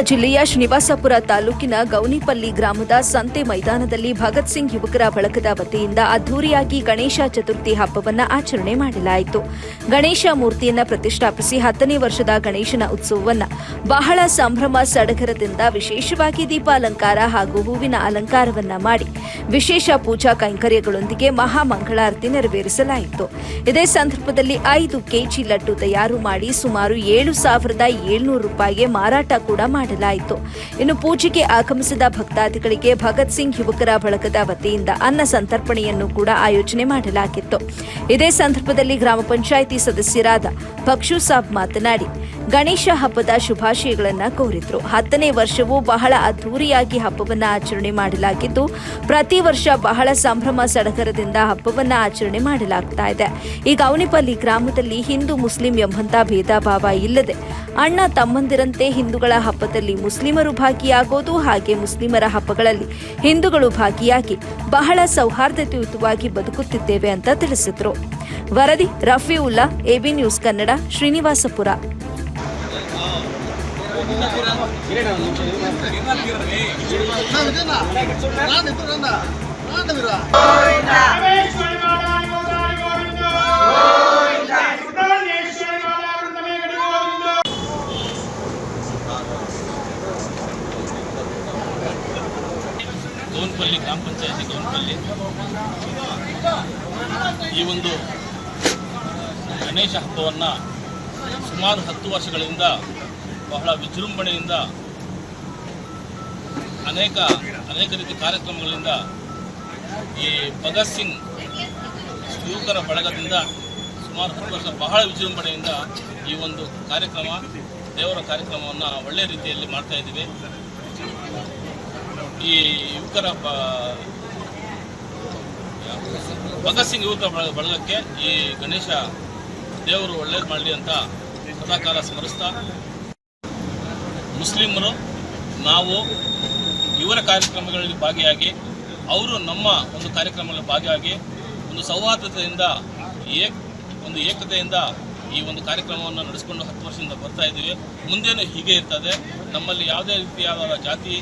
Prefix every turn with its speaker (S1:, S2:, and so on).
S1: ಜಿಲ್ಲೆಯ ಶ್ರೀನಿವಾಸಪುರ ತಾಲೂಕಿನ ಗೌನಿಪಲ್ಲಿ ಗ್ರಾಮದ ಸಂತೆ ಮೈದಾನದಲ್ಲಿ ಭಗತ್ ಸಿಂಗ್ ಯುವಕರ ಬಳಗದ ವತಿಯಿಂದ ಅದ್ದೂರಿಯಾಗಿ ಗಣೇಶ ಚತುರ್ಥಿ ಹಬ್ಬವನ್ನು ಆಚರಣೆ ಮಾಡಲಾಯಿತು. ಗಣೇಶ ಮೂರ್ತಿಯನ್ನು ಪ್ರತಿಷ್ಠಾಪಿಸಿ 10ನೇ ವರ್ಷದ ಗಣೇಶನ ಉತ್ಸವವನ್ನು ಬಹಳ ಸಂಭ್ರಮ ಸಡಗರದಿಂದ ವಿಶೇಷವಾಗಿ ದೀಪಾಲಂಕಾರ ಹಾಗೂ ಹೂವಿನ ಅಲಂಕಾರವನ್ನ ಮಾಡಿ ವಿಶೇಷ ಪೂಜಾ ಕೈಂಕರ್ಯಗಳೊಂದಿಗೆ ಮಹಾಮಂಗಳಾರತಿ ನೆರವೇರಿಸಲಾಯಿತು. ಇದೇ ಸಂದರ್ಭದಲ್ಲಿ 5 ಕೆಜಿ ಲಡ್ಡು ತಯಾರು ಮಾಡಿ ಸುಮಾರು 7,700 ರೂಪಾಯಿಗೆ ಮಾರಾಟ ಕೂಡ ಮಾಡಲಾಯಿತು. ಇನ್ನು ಪೂಜೆಗೆ ಆಗಮಿಸಿದ ಭಕ್ತಾದಿಗಳಿಗೆ ಭಗತ್ ಸಿಂಗ್ ಯುವಕರ ಬಳಗದ ವತಿಯಿಂದ ಅನ್ನ ಸಂತರ್ಪಣೆಯನ್ನು ಕೂಡ ಆಯೋಜನೆ ಮಾಡಲಾಗಿತ್ತು. ಇದೇ ಸಂದರ್ಭದಲ್ಲಿ ಗ್ರಾಮ ಪಂಚಾಯಿತಿ ಸದಸ್ಯರಾದ ಬಕ್ಷು ಸಾಬ್ ಮಾತನಾಡಿ ಗಣೇಶ ಹಬ್ಬದ ಶುಭಾಶಯಗಳನ್ನು ಕೋರಿದ್ರು. 10ನೇ ವರ್ಷವೂ ಬಹಳ ಅದ್ದೂರಿಯಾಗಿ ಹಬ್ಬವನ್ನು ಆಚರಣೆ ಮಾಡಲಾಗಿದ್ದು ಪ್ರತಿ ವರ್ಷ ಬಹಳ ಸಂಭ್ರಮ ಸಡಗರದಿಂದ ಹಬ್ಬವನ್ನು ಆಚರಣೆ ಮಾಡಲಾಗ್ತಾ ಇದೆ. ಈ ಗೌನಿಪಲ್ಲಿ ಗ್ರಾಮದಲ್ಲಿ ಹಿಂದೂ ಮುಸ್ಲಿಂ ಎಂಬಂತ ಭೇದ ಭಾವ ಇಲ್ಲದೆ ಅಣ್ಣ ತಮ್ಮಂದಿರಂತೆ ಹಿಂದೂಗಳ ಹಬ್ಬದಲ್ಲಿ ಮುಸ್ಲಿಮರು ಭಾಗಿಯಾಗೋದು ಹಾಗೆ ಮುಸ್ಲಿಮರ ಹಬ್ಬಗಳಲ್ಲಿ ಹಿಂದೂಗಳು ಭಾಗಿಯಾಗಿ ಬಹಳ ಸೌಹಾರ್ದಯುತವಾಗಿ ಬದುಕುತ್ತಿದ್ದೇವೆ ಅಂತ ತಿಳಿಸಿದ್ರು. ವರದಿ ರಫೀವುಲ್ಲಾ, ಎಬಿ ನ್ಯೂಸ್ ಕನ್ನಡ, ಶ್ರೀನಿವಾಸಪುರ.
S2: ಗೌನಪಲ್ಲಿ ಗ್ರಾಮ ಪಂಚಾಯತಿ ಗೌನಪಲ್ಲಿ ಈ ಒಂದು ಗಣೇಶ ಹಬ್ಬವನ್ನು ಸುಮಾರು 10 ವರ್ಷಗಳಿಂದ ಬಹಳ ವಿಜೃಂಭಣೆಯಿಂದ ಅನೇಕ ರೀತಿ ಕಾರ್ಯಕ್ರಮಗಳಿಂದ ಈ ಭಗತ್ ಸಿಂಗ್ ಯುವಕರ ಬಳಗದಿಂದ ಸುಮಾರು 10 ವರ್ಷ ಬಹಳ ವಿಜೃಂಭಣೆಯಿಂದ ಈ ಒಂದು ಕಾರ್ಯಕ್ರಮ ದೇವರ ಕಾರ್ಯಕ್ರಮವನ್ನು ಒಳ್ಳೆಯ ರೀತಿಯಲ್ಲಿ ಮಾಡ್ತಾ ಇದ್ದೀವಿ. ಈ ಯುವಕರ ಭಗತ್ ಸಿಂಗ್ ಯುವಕರ ಬಳಗಕ್ಕೆ ಈ ಗಣೇಶ ದೇವರು ಒಳ್ಳೇದು ಮಾಡಲಿ ಅಂತ ಸದಾಕಾಲ ಸ್ಮರಿಸ್ತಾ, ಮುಸ್ಲಿಮರು ನಾವು ಇವರ ಕಾರ್ಯಕ್ರಮಗಳಲ್ಲಿ ಭಾಗಿಯಾಗಿ ಅವರು ನಮ್ಮ ಒಂದು ಕಾರ್ಯಕ್ರಮಗಳಲ್ಲಿ ಭಾಗಿಯಾಗಿ ಒಂದು ಸೌಹಾರ್ದತೆಯಿಂದ ಏಕತೆಯಿಂದ ಈ ಒಂದು ಕಾರ್ಯಕ್ರಮವನ್ನು ನಡೆಸಿಕೊಂಡು 10 ವರ್ಷದಿಂದ ಬರ್ತಾ ಇದ್ದೀವಿ. ಮುಂದೇನು ಹೀಗೆ ಇರ್ತದೆ. ನಮ್ಮಲ್ಲಿ ಯಾವುದೇ ರೀತಿಯಾದ ಜಾತಿ